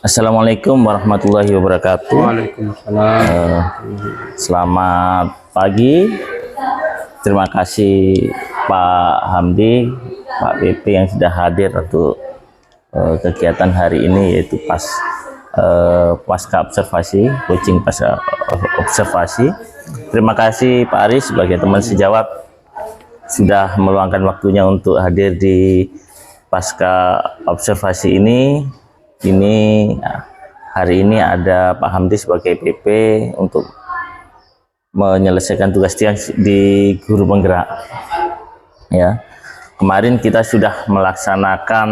Assalamualaikum warahmatullahi wabarakatuh. Waalaikumsalam. Selamat pagi. Terima kasih Pak Hamdi, Pak BP yang sudah hadir untuk kegiatan hari ini, yaitu pasca observasi, coaching pasca observasi. Terima kasih Pak Aris sebagai teman sejawat sudah meluangkan waktunya untuk hadir di pasca observasi ini. Hari ini ada Pak Hamdi sebagai PP untuk menyelesaikan tugas dia di guru penggerak. Ya, kemarin kita sudah melaksanakan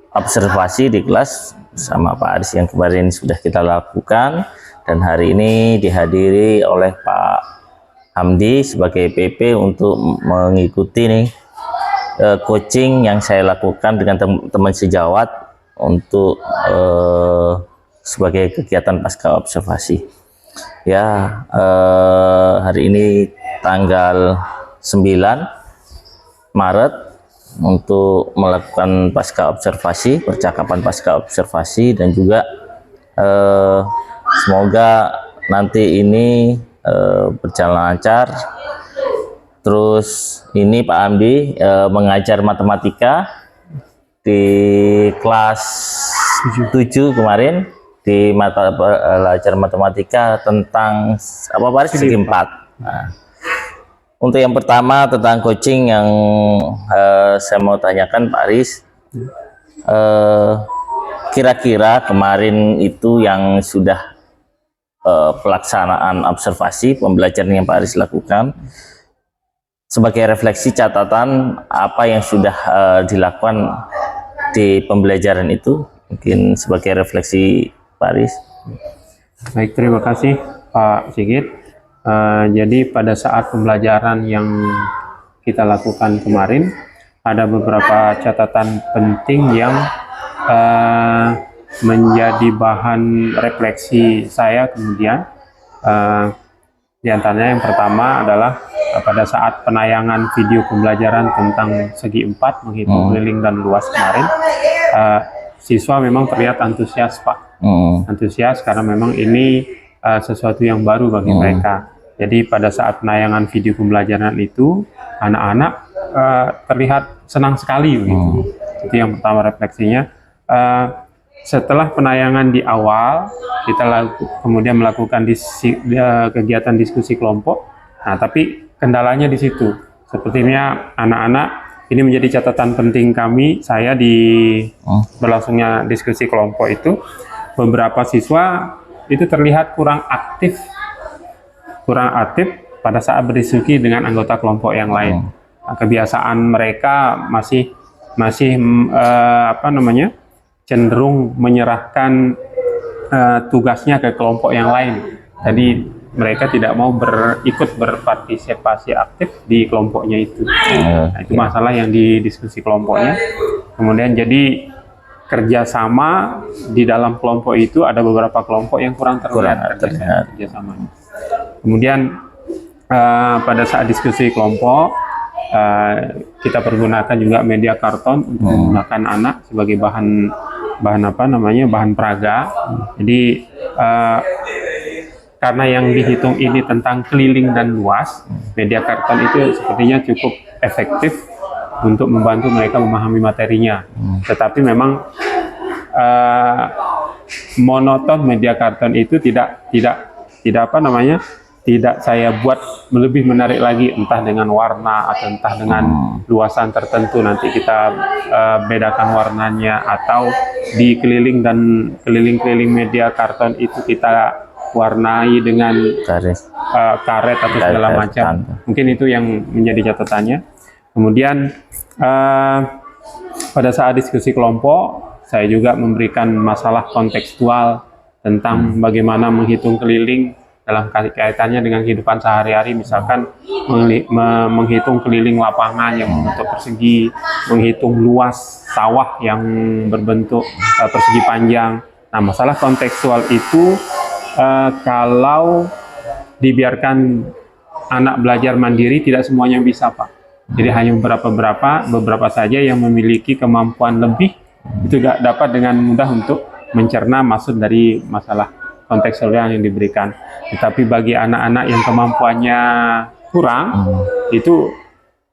observasi di kelas sama Pak Aris yang kemarin sudah kita lakukan, dan hari ini dihadiri oleh Pak Hamdi sebagai PP untuk mengikuti coaching yang saya lakukan dengan teman sejawat untuk sebagai kegiatan pasca observasi. Ya, hari ini tanggal 9 Maret untuk melakukan pasca observasi, percakapan pasca observasi, dan juga semoga nanti ini berjalan lancar. Terus ini Pak Hamdi mengajar matematika di kelas 7 kemarin, di mata pelajaran matematika tentang apa Pak Aris? Segi 4. Nah, untuk yang pertama tentang coaching yang saya mau tanyakan Pak Aris, kira-kira kemarin itu yang sudah pelaksanaan observasi pembelajaran yang Pak Aris lakukan, sebagai refleksi catatan apa yang sudah dilakukan di pembelajaran itu, mungkin sebagai refleksi Pak Aris. Baik, terima kasih Pak Sigit. Jadi pada saat pembelajaran yang kita lakukan kemarin, ada beberapa catatan penting yang menjadi bahan refleksi saya kemudian. Di antaranya yang pertama adalah pada saat penayangan video pembelajaran tentang segi 4 menghitung keliling dan luas kemarin, siswa memang terlihat antusias Pak, antusias karena memang ini sesuatu yang baru bagi mereka. Jadi pada saat penayangan video pembelajaran itu, anak-anak terlihat senang sekali begitu. Itu yang pertama refleksinya. Setelah penayangan di awal, kita kemudian melakukan kegiatan diskusi kelompok. Nah, tapi kendalanya di situ. Sepertinya anak-anak, ini menjadi catatan penting kami, saya di berlangsungnya diskusi kelompok itu, beberapa siswa itu terlihat kurang aktif pada saat berdiskusi dengan anggota kelompok yang lain. Nah, kebiasaan mereka masih cenderung menyerahkan tugasnya ke kelompok yang lain. Jadi mereka tidak mau ikut berpartisipasi aktif di kelompoknya itu. Nah, itu masalah yang didiskusi kelompoknya. Kemudian jadi kerjasama di dalam kelompok itu ada beberapa kelompok yang kurang terlihat kerjasamanya. Kemudian pada saat diskusi kelompok, kita pergunakan juga media karton untuk menggunakan anak sebagai bahan peraga. Jadi karena yang dihitung ini tentang keliling dan luas, media karton itu sepertinya cukup efektif untuk membantu mereka memahami materinya. Tetapi memang monoton media karton itu tidak saya buat lebih menarik lagi, entah dengan warna atau entah dengan luasan tertentu. Nanti kita bedakan warnanya, atau di keliling media karton itu kita warnai dengan karet atau segala macam. Mungkin itu yang menjadi catatannya. Kemudian pada saat diskusi kelompok, saya juga memberikan masalah kontekstual tentang bagaimana menghitung keliling dalam kaitannya dengan kehidupan sehari-hari. Misalkan menghitung keliling lapangan yang berbentuk persegi, menghitung luas sawah yang berbentuk persegi panjang. Nah, masalah kontekstual itu kalau dibiarkan anak belajar mandiri, tidak semuanya bisa Pak. Jadi hanya beberapa saja yang memiliki kemampuan lebih, itu dapat dengan mudah untuk mencerna maksud dari masalah kontekstual yang diberikan. Tetapi bagi anak-anak yang kemampuannya kurang, itu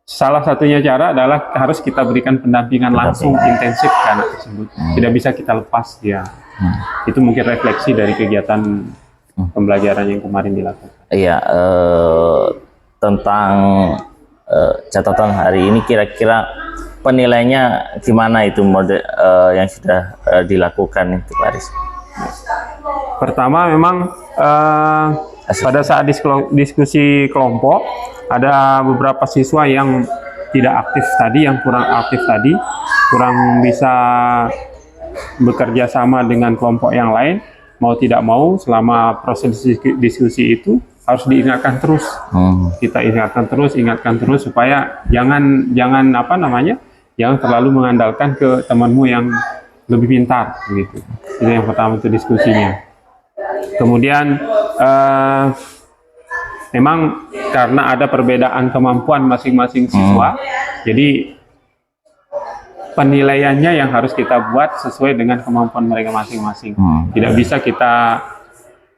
salah satunya cara adalah harus kita berikan pendampingan langsung intensif ke anak tersebut. Tidak bisa kita lepas dia. Itu mungkin refleksi dari kegiatan pembelajaran yang kemarin dilakukan. Iya, tentang catatan hari ini kira-kira penilainya gimana itu model yang sudah dilakukan itu, Pak Aris? Pertama memang pada saat diskusi kelompok ada beberapa siswa yang tidak aktif tadi, yang kurang aktif tadi, kurang bisa bekerja sama dengan kelompok yang lain. Mau tidak mau selama proses diskusi itu harus diingatkan terus. Kita ingatkan terus supaya jangan terlalu mengandalkan ke temanmu yang lebih pintar gitu. Itu yang pertama, itu diskusinya. Kemudian memang karena ada perbedaan kemampuan masing-masing siswa, jadi penilaiannya yang harus kita buat sesuai dengan kemampuan mereka masing-masing. Tidak bisa kita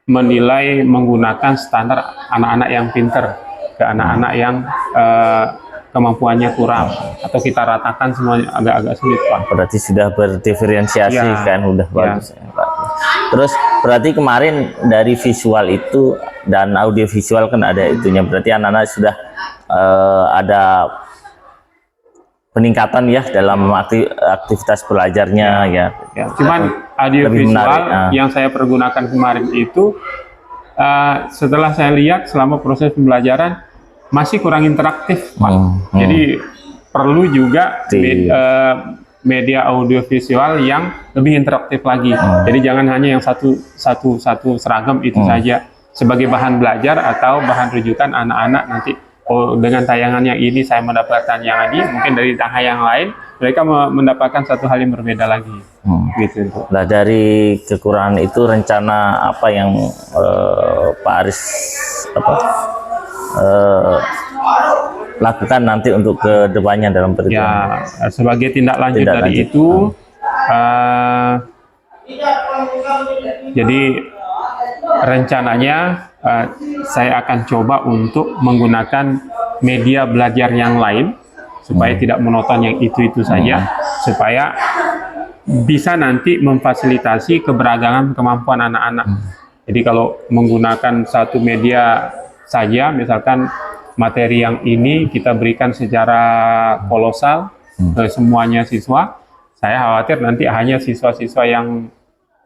menilai menggunakan standar anak-anak yang pinter ke anak-anak yang kemampuannya kurang, atau kita ratakan semuanya, agak-agak sulit, Pak. Berarti sudah berdiferensiasi kan, udah bagus ya, Pak. Terus berarti kemarin dari visual itu dan audio visual kan ada itunya, berarti anak-anak sudah ada peningkatan ya dalam aktivitas belajarnya ya. Cuman audio visual yang saya pergunakan kemarin itu setelah saya lihat selama proses pembelajaran masih kurang interaktif, Pak. Jadi perlu juga media audio visual yang lebih interaktif lagi. Jadi jangan hanya yang satu seragam itu saja sebagai bahan belajar atau bahan rujukan anak-anak nanti. Oh, dengan tayangan yang ini saya mendapatkan yang ini, mungkin dari tayangan yang lain mereka mendapatkan satu hal yang berbeda lagi. Gitu. Nah, dari kekurangan itu rencana apa yang Pak Aris lakukan nanti untuk kedepannya dalam perjuangan? Ya, sebagai tindak lanjut dari itu, jadi rencananya saya akan coba untuk menggunakan media belajar yang lain supaya tidak monoton yang itu saja, supaya bisa nanti memfasilitasi keberagaman kemampuan anak-anak. Jadi kalau menggunakan satu media saja, misalkan materi yang ini kita berikan secara kolosal ke semuanya siswa, saya khawatir nanti hanya siswa-siswa yang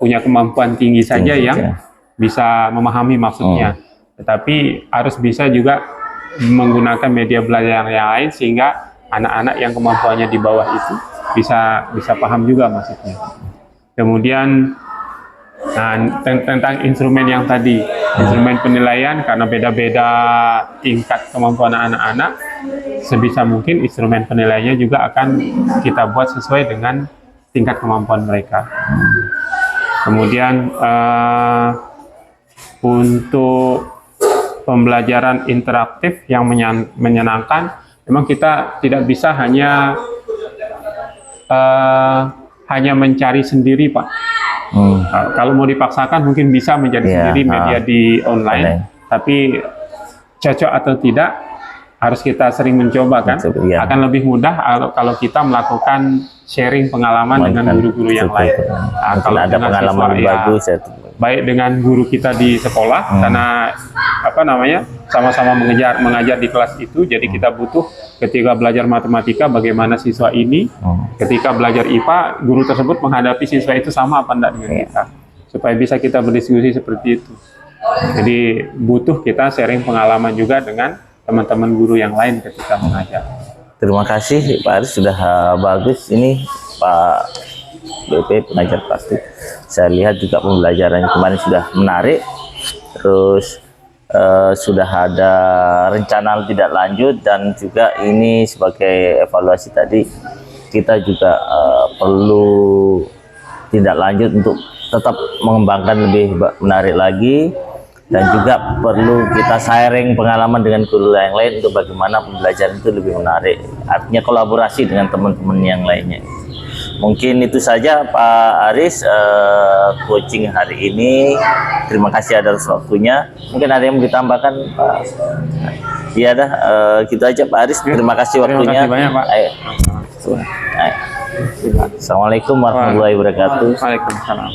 punya kemampuan tinggi saja yang bisa memahami maksudnya. Tetapi harus bisa juga menggunakan media belajar yang lain sehingga anak-anak yang kemampuannya di bawah itu bisa paham juga maksudnya. Kemudian tentang instrumen yang tadi, instrumen penilaian, karena beda-beda tingkat kemampuan anak-anak, sebisa mungkin instrumen penilaiannya juga akan kita buat sesuai dengan tingkat kemampuan mereka. Kemudian untuk pembelajaran interaktif yang menyenangkan, memang kita tidak bisa hanya mencari sendiri, Pak. Kalau mau dipaksakan mungkin bisa mencari sendiri media di online, tapi cocok atau tidak harus kita sering mencoba kan. Akan lebih mudah kalau kita melakukan sharing pengalaman dengan guru-guru yang lain. Kalau ada pengalaman bagus ya, baik dengan guru kita di sekolah, karena sama-sama mengajar di kelas itu, jadi kita butuh ketika belajar matematika bagaimana siswa ini, ketika belajar IPA guru tersebut menghadapi siswa itu sama apa enggak dengan kita, supaya bisa kita berdiskusi seperti itu. Jadi butuh kita sharing pengalaman juga dengan teman-teman guru yang lain ketika mengajar. Terima kasih Pak Aris, sudah bagus ini Pak BP pengajar plastik. Saya lihat juga pembelajarannya kemarin sudah menarik, terus sudah ada rencana tidak lanjut, dan juga ini sebagai evaluasi tadi kita juga perlu tindak lanjut untuk tetap mengembangkan lebih menarik lagi, dan juga perlu kita sharing pengalaman dengan guru yang lain untuk bagaimana pembelajaran itu lebih menarik, artinya kolaborasi dengan teman-teman yang lainnya. Mungkin itu saja Pak Aris coaching hari ini. Terima kasih atas waktunya. Mungkin ada yang mau ditambahkan Pak? Iya dah, gitu aja Pak Aris. Terima kasih waktunya. Terima kasih banyak, Pak. Ayo. Ayo. Assalamualaikum warahmatullahi wabarakatuh. Waalaikumsalam.